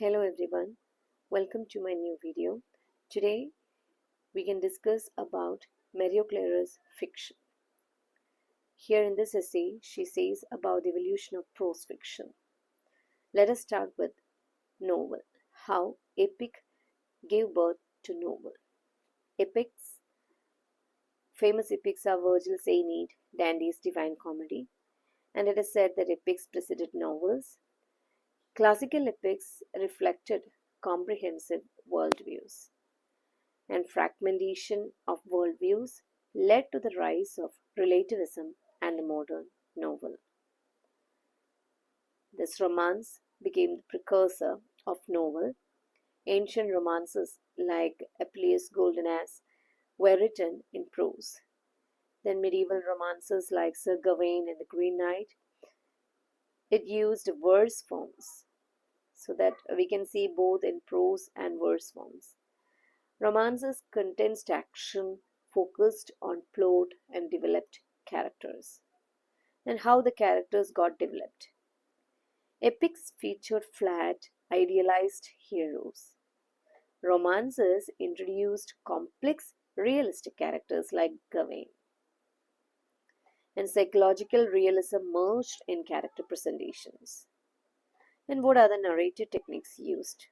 Hello everyone, welcome to my new video. Today we can discuss about Klarer's fiction. Here in this essay, she says about the evolution of prose fiction. Let us start with novel. How epic gave birth to novel. Epics, famous epics are Virgil's Aeneid, Dante's Divine Comedy, and it is said that epics preceded novels. Classical epics reflected comprehensive worldviews, and fragmentation of worldviews led to the rise of relativism and the modern novel. This romance became the precursor of novel. Ancient romances like Appius Golden Ass were written in prose. Then medieval romances like Sir Gawain and the Green Knight, it used verse forms so that we can see both in prose and verse forms. Romances condensed action, focused on plot and developed characters. And how the characters got developed. Epics featured flat, idealized heroes. Romances introduced complex, realistic characters like Gawain. And psychological realism merged in character presentations. And what are the narrative techniques used?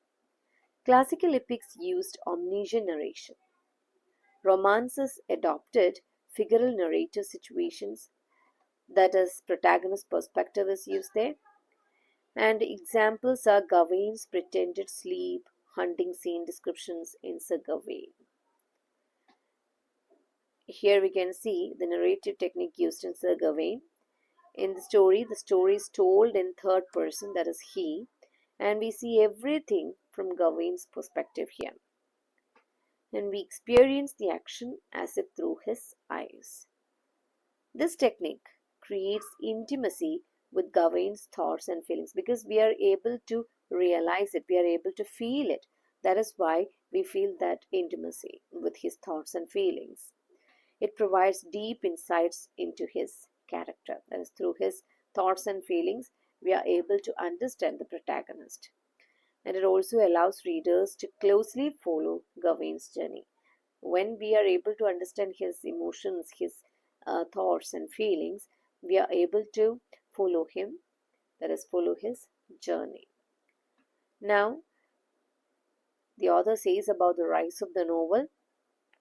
Classical epics used omniscient narration. Romances adopted figural narrative situations, that is, protagonist perspective is used there. And examples are Gawain's pretended sleep, hunting scene descriptions in Sir Gawain. Here we can see the narrative technique used in Sir Gawain. In the story is told in third person, that is he, and we see everything from Gawain's perspective here. And we experience the action as if through his eyes. This technique creates intimacy with Gawain's thoughts and feelings because we are able to realize it, we are able to feel it. That is why we feel that intimacy with his thoughts and feelings. It provides deep insights into his character. That is, through his thoughts and feelings, we are able to understand the protagonist. And it also allows readers to closely follow Gawain's journey. When we are able to understand his emotions, his thoughts and feelings, we are able to follow him, that is, follow his journey. Now, the author says about the rise of the novel,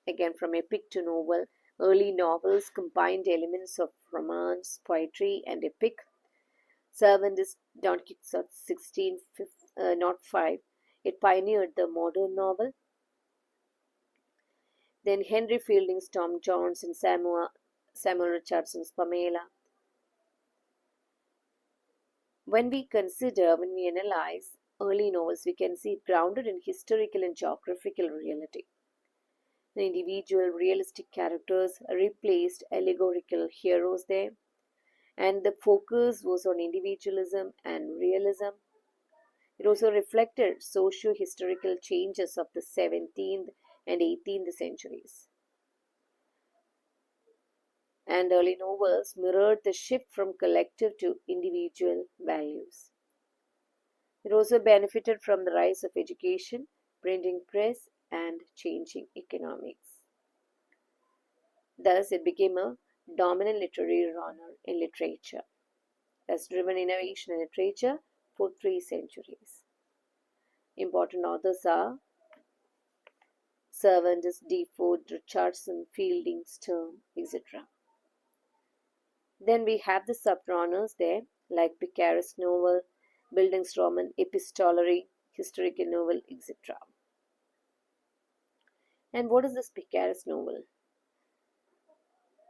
again from epic to novel. Early novels combined elements of romance, poetry, and epic. Cervantes' Don Quixote 1605, it pioneered the modern novel. Then Henry Fielding's Tom Jones and Samuel Richardson's Pamela. When we analyze early novels, we can see it grounded in historical and geographical reality. The individual realistic characters replaced allegorical heroes there, and the focus was on individualism and realism. It also reflected socio-historical changes of the 17th and 18th centuries. And early novels mirrored the shift from collective to individual values. It also benefited from the rise of education, printing press, and changing economics. Thus, it became a dominant literary genre in literature, has driven innovation in literature for 3 centuries. Important authors are Cervantes, Defoe, Richardson, Fielding, Sterne, etc. Then we have the subgenres there, like picaresque novel, Bildungsroman, epistolary, historical novel, etc. And what is this picaresque novel?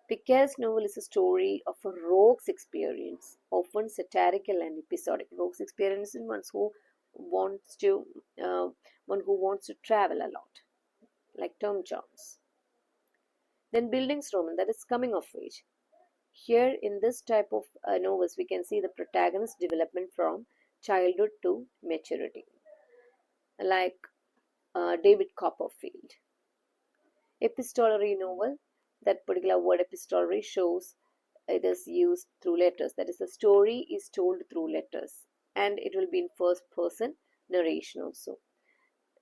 Picaresque novel is a story of a rogue's experience, often satirical and episodic. Rogue's experience is one who wants to travel a lot, like Tom Jones. Then Bildungsroman, that is coming of age. Here in this type of novels, we can see the protagonist's development from childhood to maturity, like David Copperfield. Epistolary novel, that particular word epistolary shows it is used through letters. That is, the story is told through letters and it will be in first person. narration also.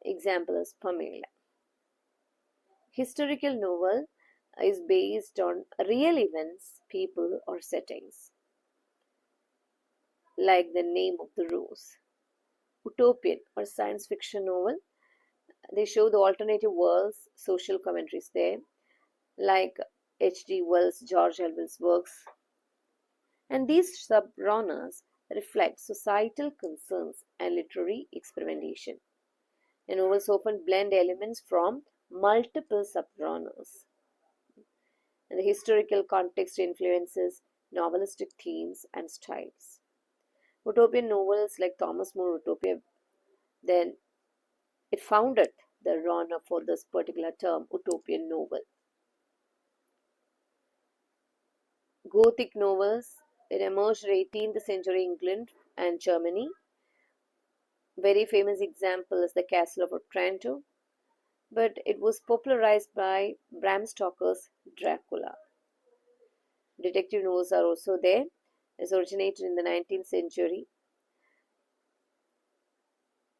Example is Pamela. Historical novel is based on real events, people, or settings, like The Name of the Rose. Utopian or science fiction novel, they show the alternative worlds, social commentaries there, like H.G. Wells, George Orwell's works. And these subgenres reflect societal concerns and literary experimentation. And novels often blend elements from multiple subgenres. And the historical context influences novelistic themes and styles. Utopian novels like Thomas More Utopia, then it founded the genre for this particular term, utopian novel. Gothic novels, it emerged in 18th century England and Germany. Very famous example is the Castle of Otranto, but it was popularized by Bram Stoker's Dracula. Detective novels are also there. It originated in the 19th century.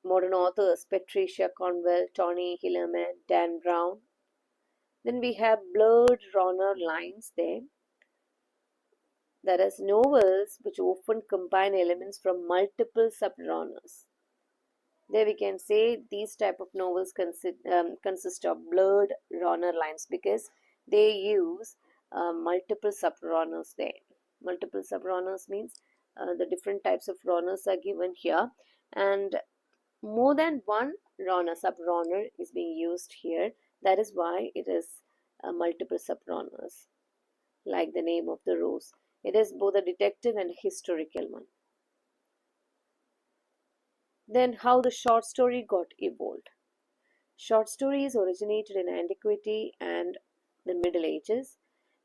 Modern authors Patricia Cornwell, Tony Hillerman, Dan Brown. Then we have blurred genre lines there. That is novels which often combine elements from multiple subgenres. There we can say these type of novels consist of blurred genre lines because they use multiple subgenres there. Multiple subgenres means the different types of genres are given here, and more than one subgenre is being used here. That is why it is multiple subgenres, like The Name of the Rose. It is both a detective and a historical one. Then how the short story got evolved. Short stories originated in antiquity and the Middle Ages,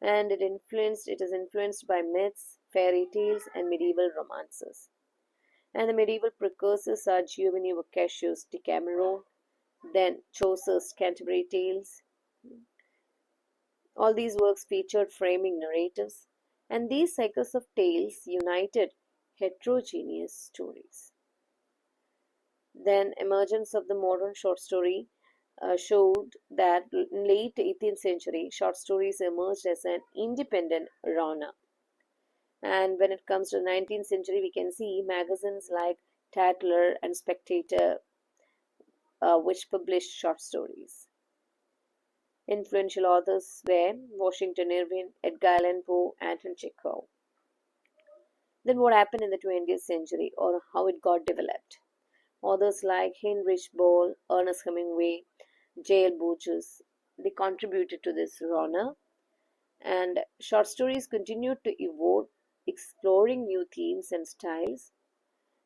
and it is influenced by myths, fairy tales, and medieval romances. And the medieval precursors are Giovanni Boccaccio's Decameron, then Chaucer's Canterbury Tales. All these works featured framing narratives, and these cycles of tales united heterogeneous stories. Then emergence of the modern short story showed that in late 18th century, short stories emerged as an independent genre. And when it comes to the 19th century, we can see magazines like Tatler and Spectator, which published short stories. Influential authors were Washington Irving, Edgar Allan Poe, Anton Chekhov. Then what happened in the 20th century, or how it got developed? Authors like Heinrich Böll, Ernest Hemingway, J.L. Borges, they contributed to this genre, and short stories continued to evolve, exploring new themes and styles.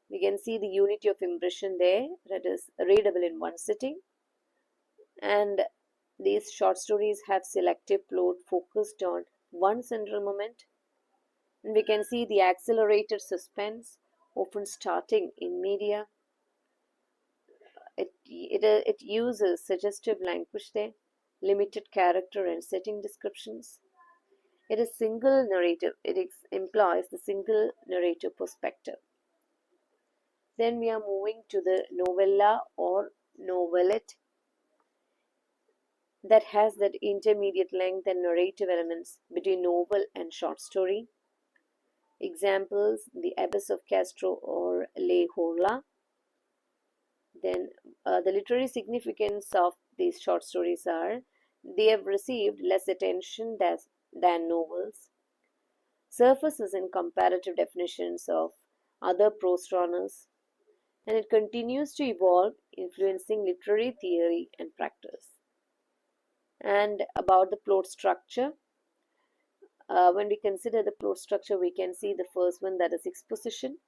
We can see the unity of impression there, that is readable in one sitting, and these short stories have selective plot focused on one central moment, and we can see the accelerated suspense, often starting in media. It uses suggestive language there, limited character and setting descriptions. It is single narrative. Employs the single narrative perspective. Then we are moving to the novella or novelette that has that intermediate length and narrative elements between novel and short story. Examples, The Abbess of Castro or Le Horla. Then the literary significance of these short stories are they have received less attention than novels, surfaces in comparative definitions of other prose genres, and it continues to evolve, influencing literary theory and practice. And about the plot structure, when we consider the plot structure, we can see the first one, that is exposition,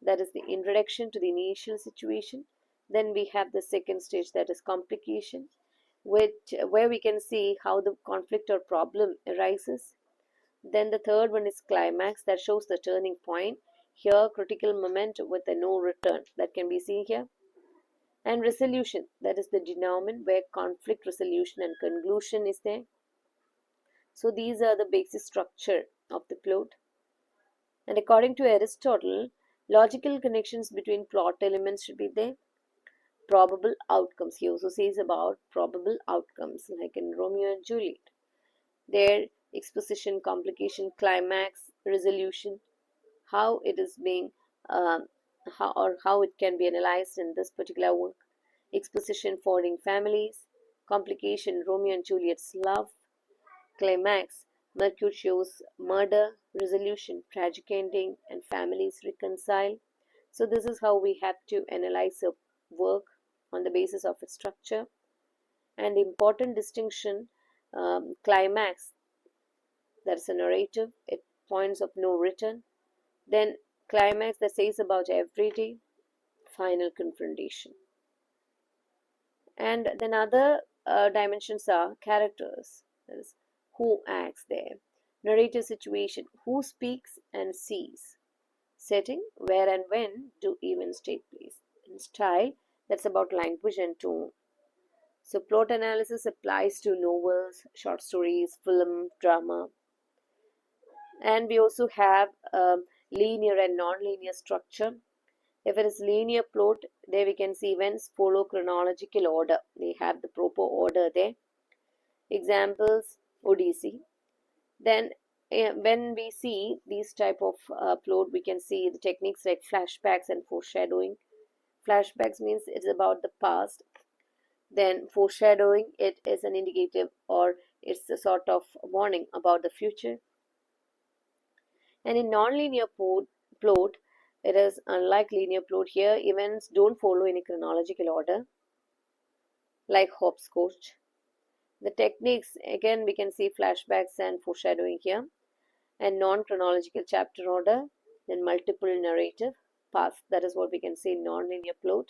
that is the introduction to the initial situation. Then we have the second stage, that is complication, where we can see how the conflict or problem arises. Then the third one is climax, that shows the turning point. Here, critical moment with a no return, that can be seen here. And resolution, that is the denouement, where conflict resolution and conclusion is there. So these are the basic structure of the plot. And according to Aristotle, logical connections between plot elements should be there. probable outcomes. He also says about probable outcomes, like in Romeo and Juliet. Their exposition, complication, climax, resolution, how it is being, um, how it can be analyzed in this particular work. Exposition, founding families. Complication, Romeo and Juliet's love. Climax, Mercutio's murder. Resolution, tragic ending, and families reconcile. So this is how we have to analyze a work on the basis of its structure. And important distinction, climax, that's a narrative, it points of no return. Then climax that says about everyday, final confrontation. And then other dimensions are characters, that is, who acts there. Narrative situation, who speaks and sees. Setting, where and when do events take place. And style, that's about language and tone. So plot analysis applies to novels, short stories, film, drama. And we also have linear and non-linear structure. If it is linear plot, there we can see events follow chronological order. They have the proper order there. Examples, Odyssey. Then when we see these type of plot, we can see the techniques like flashbacks and foreshadowing. Flashbacks means it's about the past. Then foreshadowing, it is an indicative or it's a sort of warning about the future. And in non-linear plot, it is unlike linear plot. Here, events don't follow any chronological order, like hopscotch. The techniques, again, we can see flashbacks and foreshadowing here, and non-chronological chapter order, then multiple narrative paths. That is what we can see in non-linear plot.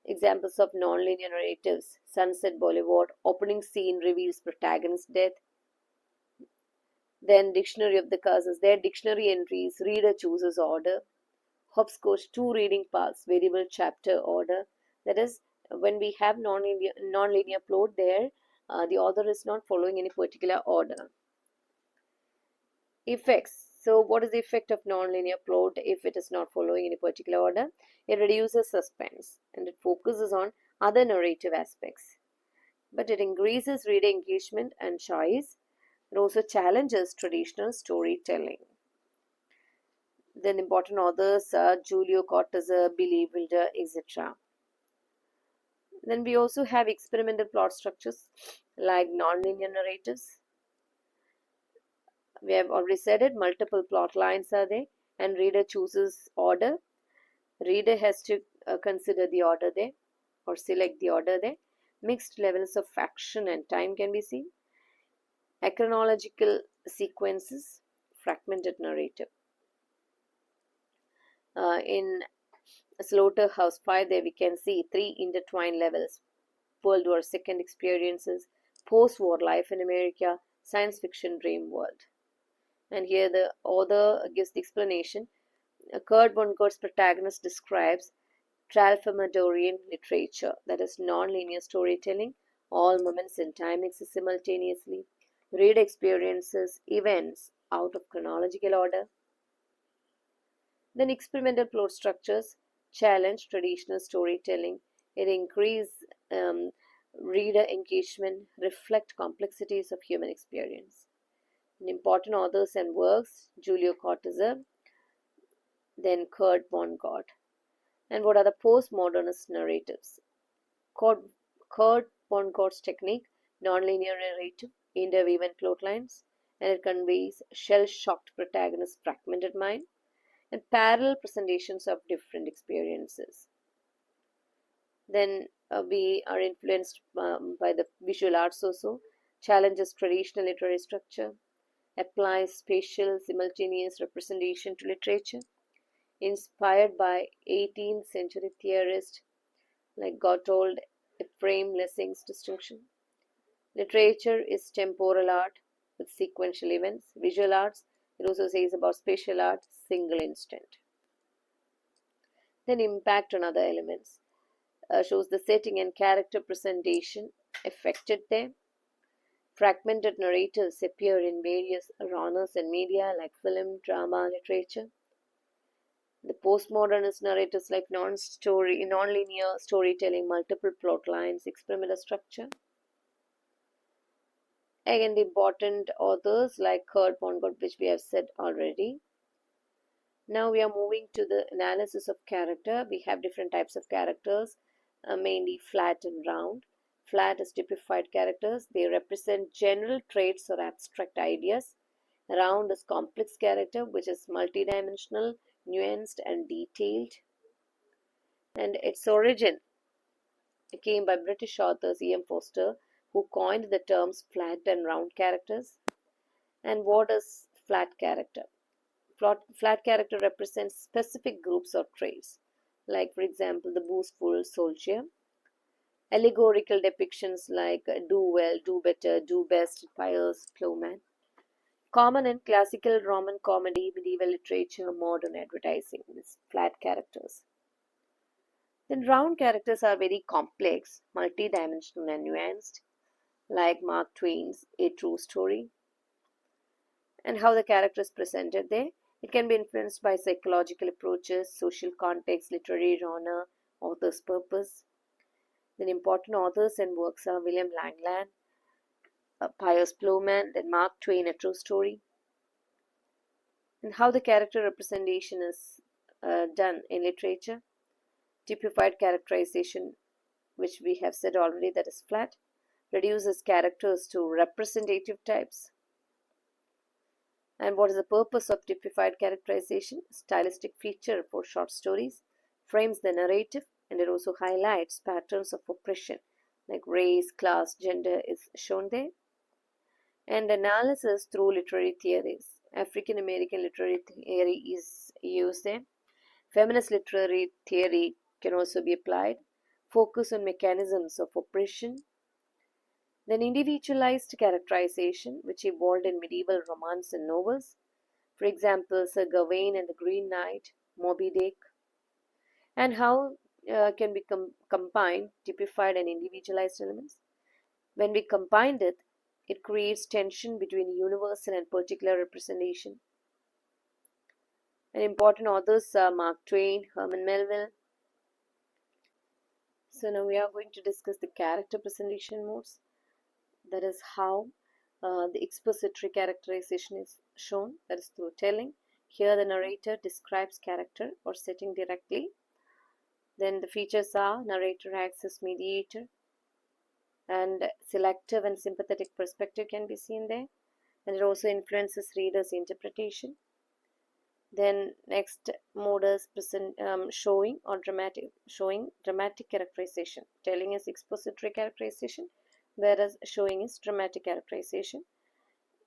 Examples of non-linear narratives: Sunset Boulevard, opening scene reveals protagonist's death. Then dictionary of the curses, their dictionary entries, reader chooses order. Hopscotch, two reading paths, variable chapter order. That is, when we have non-linear plot there, the author is not following any particular order. Effects. So what is the effect of non-linear plot if it is not following any particular order? It reduces suspense and it focuses on other narrative aspects. But it increases reader engagement and choice. It also challenges traditional storytelling. Then important authors are Julio Cortázar, Billy Wilder, etc. Then we also have experimental plot structures like nonlinear narratives. We have already said it, multiple plot lines are there and reader chooses order. Reader has to consider the order there or select the order there. Mixed levels of action and time can be seen. Achronological sequences, fragmented narrative. In Slaughterhouse-Five, there we can see three intertwined levels: World War II experiences, post-war life in America, science fiction dream world. And here the author gives the explanation. Kurt Vonnegut's protagonist describes Tralfamadorian literature, that is non-linear storytelling. All moments in time exist simultaneously. Read experiences events out of chronological order. Then experimental plot structures challenge traditional storytelling. It increase reader engagement, reflect complexities of human experience. And important authors and works: Julio Cortázar, then Kurt Vonnegut. And what are the postmodernist narratives? Kurt Vonnegut's technique, nonlinear narrative, interwoven plot lines, and it conveys shell-shocked protagonist, fragmented mind, and parallel presentations of different experiences. Then we are influenced by the visual arts also, challenges traditional literary structure, applies spatial simultaneous representation to literature, inspired by 18th century theorists like Gotthold Ephraim Lessing's distinction. Literature is temporal art with sequential events. Visual arts, it also says about spatial art, single instant. Then impact on other elements. Shows the setting and character presentation affected there. Fragmented narratives appear in various genres and media like film, drama, literature. The postmodernist narratives like non-linear storytelling, multiple plot lines, experimental structure. Again, the important authors like Kurt Vonnegut, which we have said already. Now we are moving to the analysis of character. We have different types of characters, mainly flat and round. Flat is typified characters. They represent general traits or abstract ideas. Round is complex character, which is multidimensional, nuanced, and detailed. And its origin came by British author E.M. Forster, who coined the terms flat and round characters. And what is flat character? Flat character represents specific groups or traits, like, for example, the boastful soldier. Allegorical depictions like do well, do better, do best, pious plowman. Common in classical Roman comedy, medieval literature, modern advertising, these flat characters. Then round characters are very complex, multi-dimensional and nuanced, like Mark Twain's A True Story. And how the character is presented there. It can be influenced by psychological approaches, social context, literary genre, author's purpose. Then important authors and works are William Langland, Piers Plowman, then Mark Twain, A True Story. And how the character representation is done in literature. Typified characterization, which we have said already, that is flat, reduces characters to representative types. And what is the purpose of typified characterization? Stylistic feature for short stories, frames the narrative, and it also highlights patterns of oppression like race, class, gender is shown there. And analysis through literary theories. African American literary theory is used there. Feminist literary theory can also be applied. Focus on mechanisms of oppression. Then individualized characterization, which evolved in medieval romance and novels. For example, Sir Gawain and the Green Knight, Moby Dick. And how can we combine typified and individualized elements? When we combine it, it creates tension between universal and particular representation. And important authors are Mark Twain, Herman Melville. So now we are going to discuss the character presentation modes. That is how the expository characterization is shown, that is through telling. Here the narrator describes character or setting directly. Then the features are narrator acts as mediator, and selective and sympathetic perspective can be seen there, and it also influences readers' interpretation. Then next mode is showing dramatic characterization. Telling is expository characterization, whereas showing is dramatic characterization.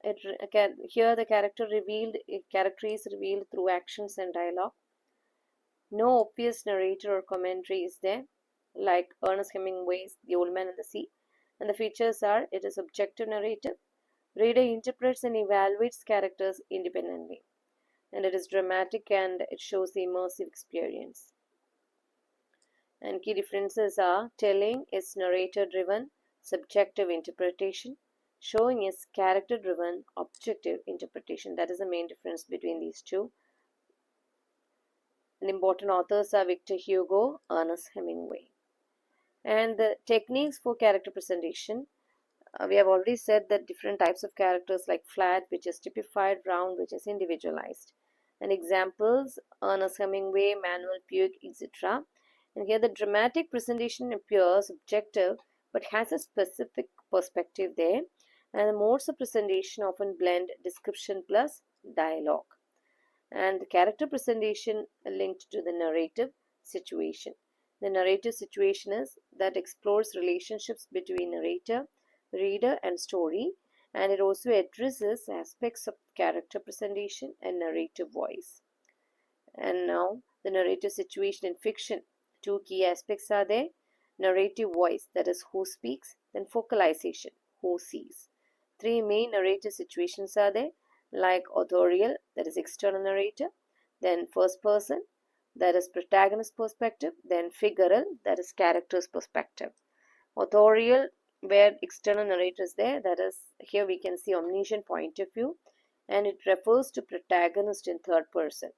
Here the character is revealed through actions and dialogue. No obvious narrator or commentary is there, like Ernest Hemingway's The Old Man and the Sea. And the features are, it is objective narrative. Reader interprets and evaluates characters independently. And it is dramatic and it shows the immersive experience. And key differences are, telling is narrator driven, subjective interpretation. Showing is character driven, objective interpretation. That is the main difference between these two. And important authors are Victor Hugo, Ernest Hemingway. And the techniques for character presentation. We have already said that different types of characters like flat, which is typified, round, which is individualized. And examples, Ernest Hemingway, Manuel Puig, etc. And here the dramatic presentation appears objective but has a specific perspective there. And the modes of presentation often blend description plus dialogue. And the character presentation linked to the narrative situation. The narrative situation is that explores relationships between narrator, reader, and story, and it also addresses aspects of character presentation and narrative voice. And now the narrative situation in fiction. Two key aspects are there. Narrative voice, that is who speaks, then focalization, who sees. Three main narrative situations are there, like authorial, that is external narrator, then first person, that is protagonist perspective, then figural, that is character's perspective. Authorial, where external narrator is there, that is, here we can see omniscient point of view, and it refers to protagonist in third person.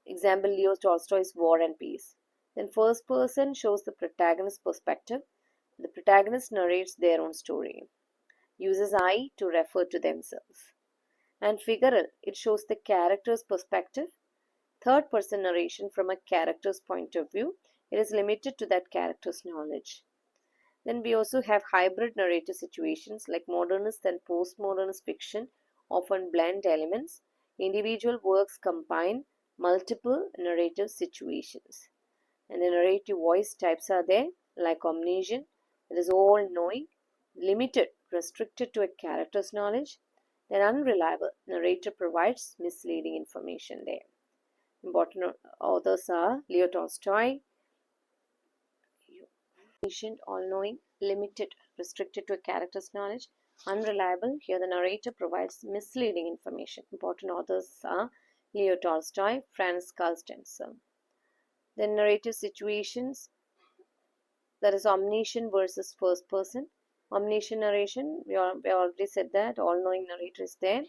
Example, Leo Tolstoy's War and Peace. Then first person shows the protagonist's perspective. The protagonist narrates their own story, uses I to refer to themselves. And figural, it shows the character's perspective. Third person narration from a character's point of view. It is limited to that character's knowledge. Then we also have hybrid narrative situations like modernist and postmodernist fiction often blend elements. Individual works combine multiple narrative situations. And the narrative voice types are there like omniscient, that is all knowing, limited, restricted to a character's knowledge. Then unreliable, narrator provides misleading information there. Important authors are Leo Tolstoy, omniscient, all-knowing, limited, restricted to a character's knowledge, unreliable. Here the narrator provides misleading information. Important authors are Leo Tolstoy, Franz Karl Stenzel. Then narrative situations, that is omniscient versus first person. Omniscient narration, we already said that, all-knowing narrator is there.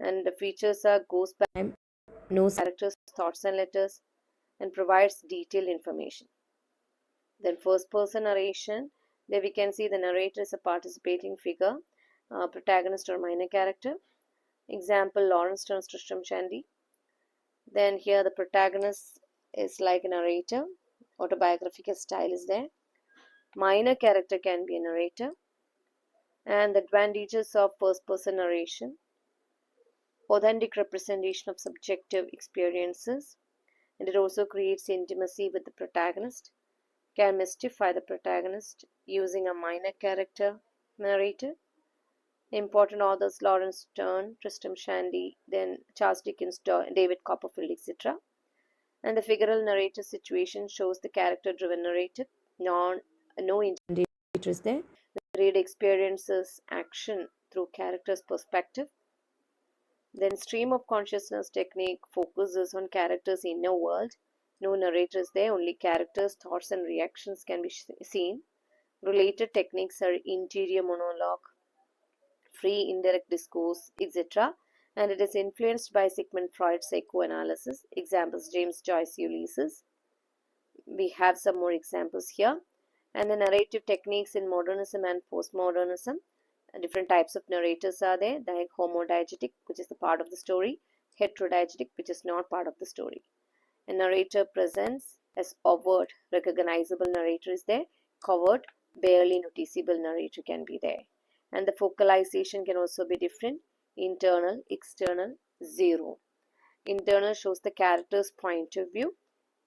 And the features are goes by, knows characters, thoughts and letters, and provides detailed information. Then first person narration, there we can see the narrator is a participating figure, protagonist or minor character. Example, Lawrence Stern's Tristram Shandy. Then here the protagonist is like a narrator, autobiographical style is there. Minor character can be a narrator. And the advantages of first person narration: authentic representation of subjective experiences, and it also creates intimacy with the protagonist, can mystify the protagonist using a minor character narrator. Important authors Lawrence Stern, Tristram Shandy, then Charles Dickens, David Copperfield, etc. And the figural narrative situation shows the character-driven narrative. No intended is there. The reader experiences action through character's perspective. Then stream of consciousness technique focuses on character's inner world. No narrator is there, only characters' thoughts and reactions can be seen. Related techniques are interior monologue, free indirect discourse, etc. And it is influenced by Sigmund Freud's psychoanalysis. Examples, James Joyce, Ulysses. We have some more examples here. And the narrative techniques in modernism and postmodernism. Different types of narrators are there, like homodiegetic, which is the part of the story, heterodiegetic, which is not part of the story. A narrator presents as overt, recognizable narrator is there, covert, barely noticeable narrator can be there. And the focalization can also be different: internal, external, zero. Internal shows the character's point of view,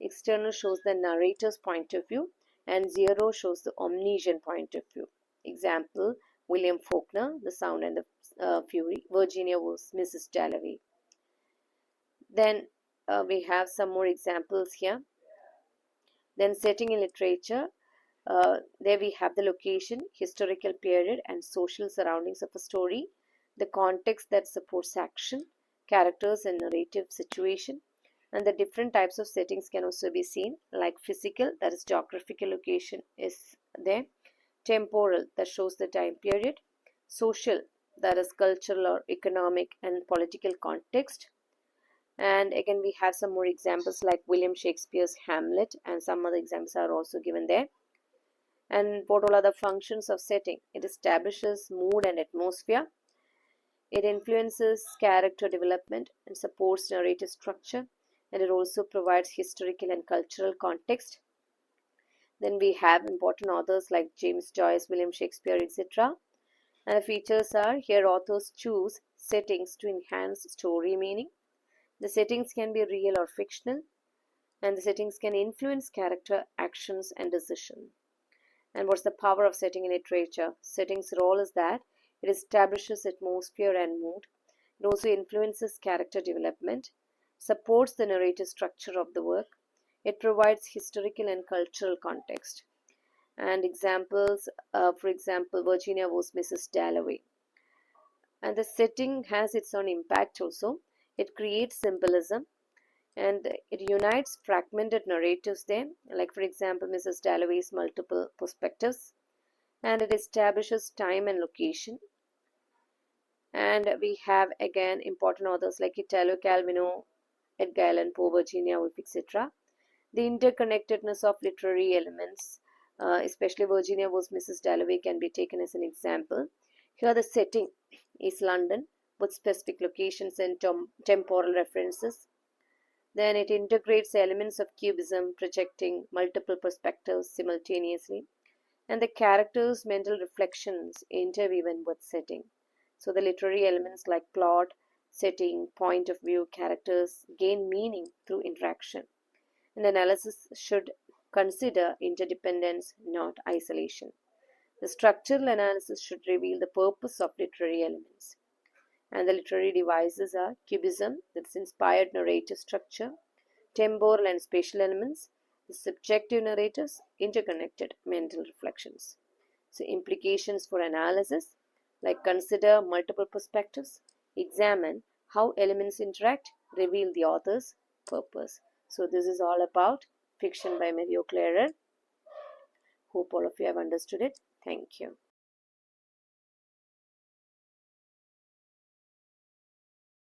external shows the narrator's point of view, and zero shows the omniscient point of view. Example, William Faulkner, The Sound and the Fury. Virginia Woolf's Mrs. Dalloway. Then we have some more examples here. Then setting in literature, there we have the location, historical period, and social surroundings of a story, the context that supports action, characters and narrative situation, and the different types of settings can also be seen, like physical, that is geographical location is there, temporal, that shows the time period, social, that is cultural or economic and political context. And again we have some more examples like William Shakespeare's Hamlet, and some other examples are also given there. And what all are the functions of setting? It establishes mood and atmosphere. It influences character development and supports narrative structure, and it also provides historical and cultural context. Then we have important authors like James Joyce, William Shakespeare, etc. And the features are, here authors choose settings to enhance story meaning. The settings can be real or fictional, and the settings can influence character, actions, and decision. And what's the power of setting in literature? Setting's role is that it establishes atmosphere and mood. It also influences character development, supports the narrative structure of the work. It provides historical and cultural context. And examples, for example, Virginia Woolf's Mrs. Dalloway. And the setting has its own impact also. It creates symbolism, and it unites fragmented narratives there, like for example Mrs. Dalloway's multiple perspectives, and it establishes time and location. And we have again important authors like Italo Calvino, Edgar Allan Poe, Virginia Woolf, etc. The interconnectedness of literary elements, especially Virginia Woolf's Mrs. Dalloway, can be taken as an example. Here, the setting is London with specific locations and temporal references. Then it integrates elements of cubism, projecting multiple perspectives simultaneously, and the characters' mental reflections interweave with setting. So the literary elements like plot, setting, point of view, characters gain meaning through interaction. And analysis should consider interdependence, not isolation. The structural analysis should reveal the purpose of literary elements. And the literary devices are cubism, that's inspired narrative structure, temporal and spatial elements, the subjective narrators, interconnected mental reflections. So, implications for analysis like consider multiple perspectives, examine how elements interact, reveal the author's purpose. So, this is all about fiction by Mario Klarer. Hope all of you have understood it. Thank you.